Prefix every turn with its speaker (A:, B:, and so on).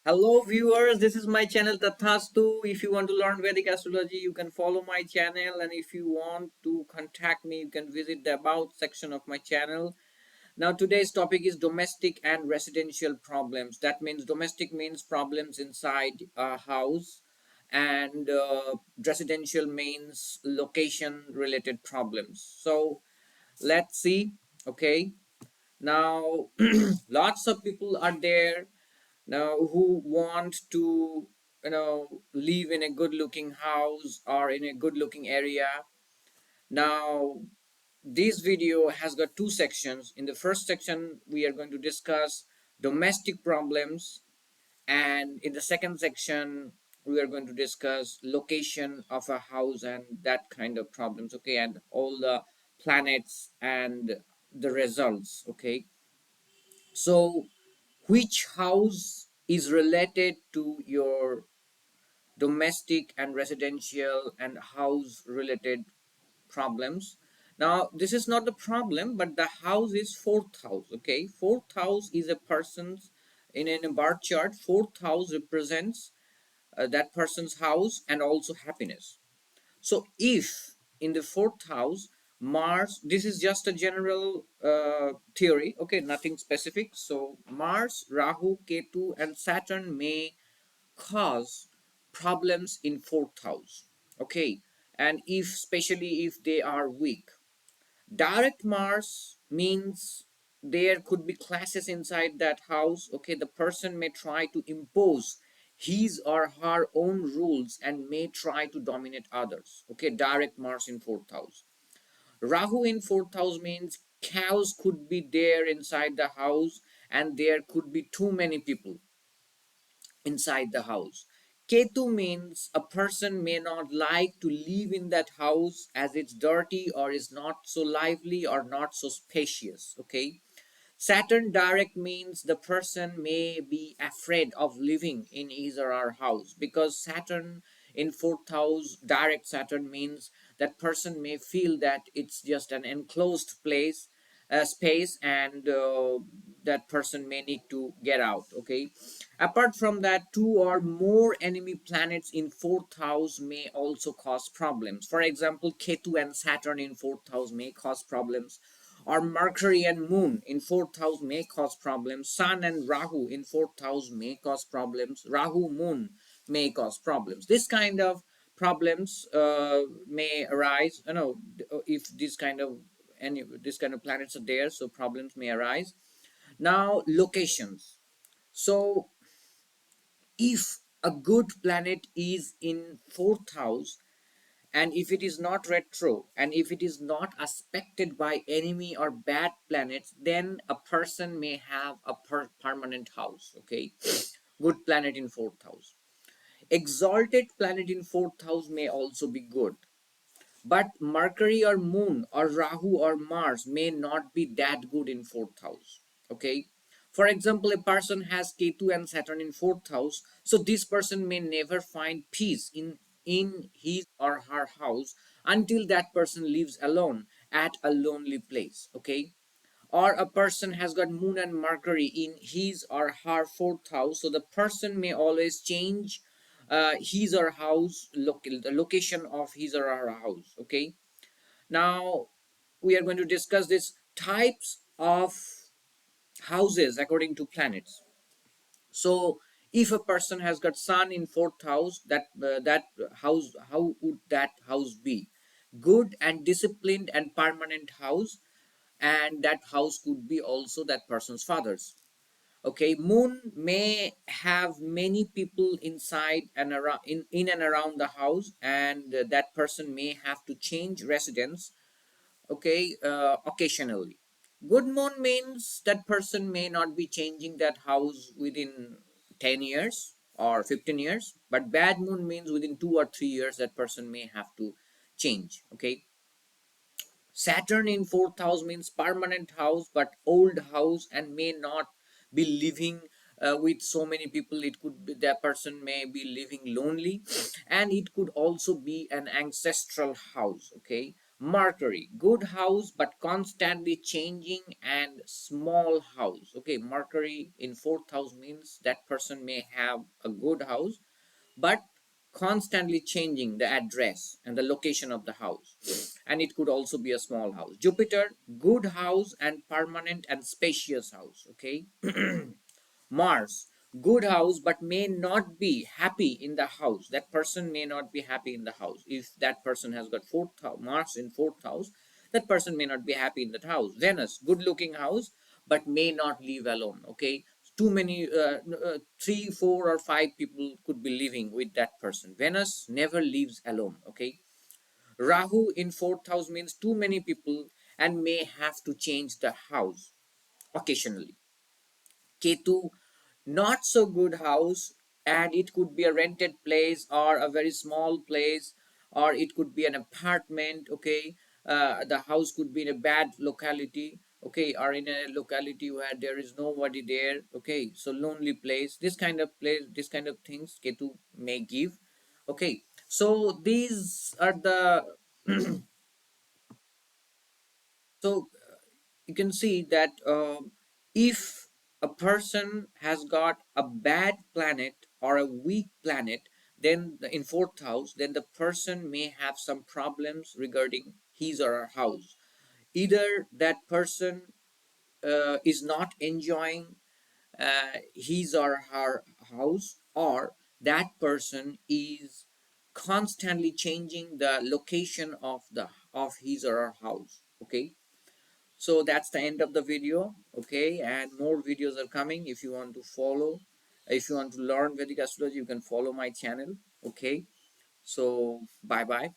A: Hello viewers, this is my channel Tathastu. If you want to learn Vedic Astrology, you can follow my channel, and if you want to contact me, you can visit the About section of my channel. Now today's topic is domestic and residential problems. That means domestic means problems inside a house, and residential means location related problems. So let's see. Okay, now lots of people are there now who want to live in a good looking house or in a good looking area. Now this video has got two sections. In the first section we are going to discuss domestic problems, and in the second section we are going to discuss location of a house and that kind of problems, okay, and all the planets and the results. Okay, so which house is related to your domestic and residential and house related problems? Now this is not the problem, but the house is fourth house. Okay, fourth house is a person's, in a bar chart, fourth house represents that person's house and also happiness. So if in the fourth house Mars, this is just a general theory, okay, nothing specific. So Mars, Rahu, Ketu, and Saturn may cause problems in fourth house. Okay, and if especially if they are weak. Direct Mars means there could be clashes inside that house. Okay, the person may try to impose his or her own rules and may try to dominate others. Okay, direct Mars in fourth house. Rahu in fourth house means chaos could be there inside the house, and there could be too many people inside the house. Ketu means a person may not like to live in that house as it's dirty or is not so lively or not so spacious. Okay. Saturn direct means the person may be afraid of living in his or her house, because Saturn in fourth house, direct Saturn means that person may feel that it's just an enclosed place, space, and that person may need to get out. Okay. Apart from that, two or more enemy planets in fourth house may also cause problems. For example, Ketu and Saturn in fourth house may cause problems, or Mercury and Moon in fourth house may cause problems. Sun and Rahu in fourth house may cause problems. Rahu, Moon may cause problems. This kind of problems may arise. You know, if this kind of planets are there, so problems may arise. Now, locations. So if a good planet is in fourth house, and if it is not retro, and if it is not aspected by enemy or bad planets, then a person may have a permanent house. Okay, good planet in fourth house. Exalted planet in fourth house may also be good, but Mercury or Moon or Rahu or Mars may not be that good in fourth house. Okay. For example, a person has Ketu and Saturn in fourth house, so this person may never find peace in his or her house until that person lives alone at a lonely place. Okay, or a person has got Moon and Mercury in his or her fourth house, so the person may always change his or house the location of his or her house. Okay, now we are going to discuss this types of houses according to planets. So if a person has got Sun in fourth house, that house, how would that house be? Good and disciplined and permanent house, and that house could be also that person's father's. Okay, Moon may have many people inside and around, in and around the house, and that person may have to change residence. Okay, occasionally. Good Moon means that person may not be changing that house within 10 years or 15 years, but bad Moon means within 2 or 3 years that person may have to change. Okay, Saturn in fourth house means permanent house, but old house, and may not be living with so many people. It could be that person may be living lonely, and it could also be an ancestral house. Okay, Mercury, good house but constantly changing and small house. Okay, Mercury in fourth house means that person may have a good house but constantly changing the address and the location of the house, and it could also be a small house. Jupiter, good house and permanent and spacious house. Okay. Mars, good house but may not be happy in the house. That person may not be happy in the house. If that person has got fourth house, Mars in fourth house, that person may not be happy in that house. Venus, good looking house but may not live alone. Okay, too many 3, 4 or 5 people could be living with that person. Venus never lives alone. Okay. Rahu in fourth house means too many people and may have to change the house occasionally. Ketu, not so good house, and it could be a rented place or a very small place, or it could be an apartment. Okay, the house could be in a bad locality. Okay, or in a locality where there is nobody there. Okay, so lonely place. This kind of place, this kind of things Ketu may give. Okay, so these are the so you can see that if a person has got a bad planet or a weak planet, then in fourth house, then the person may have some problems regarding his or her house. Either that person is not enjoying his or her house, or that person is constantly changing the location of his or her house. Okay, so that's the end of the video. Okay, and more videos are coming. If you want to follow, if you want to learn Vedic astrology, you can follow my channel. Okay, so bye bye.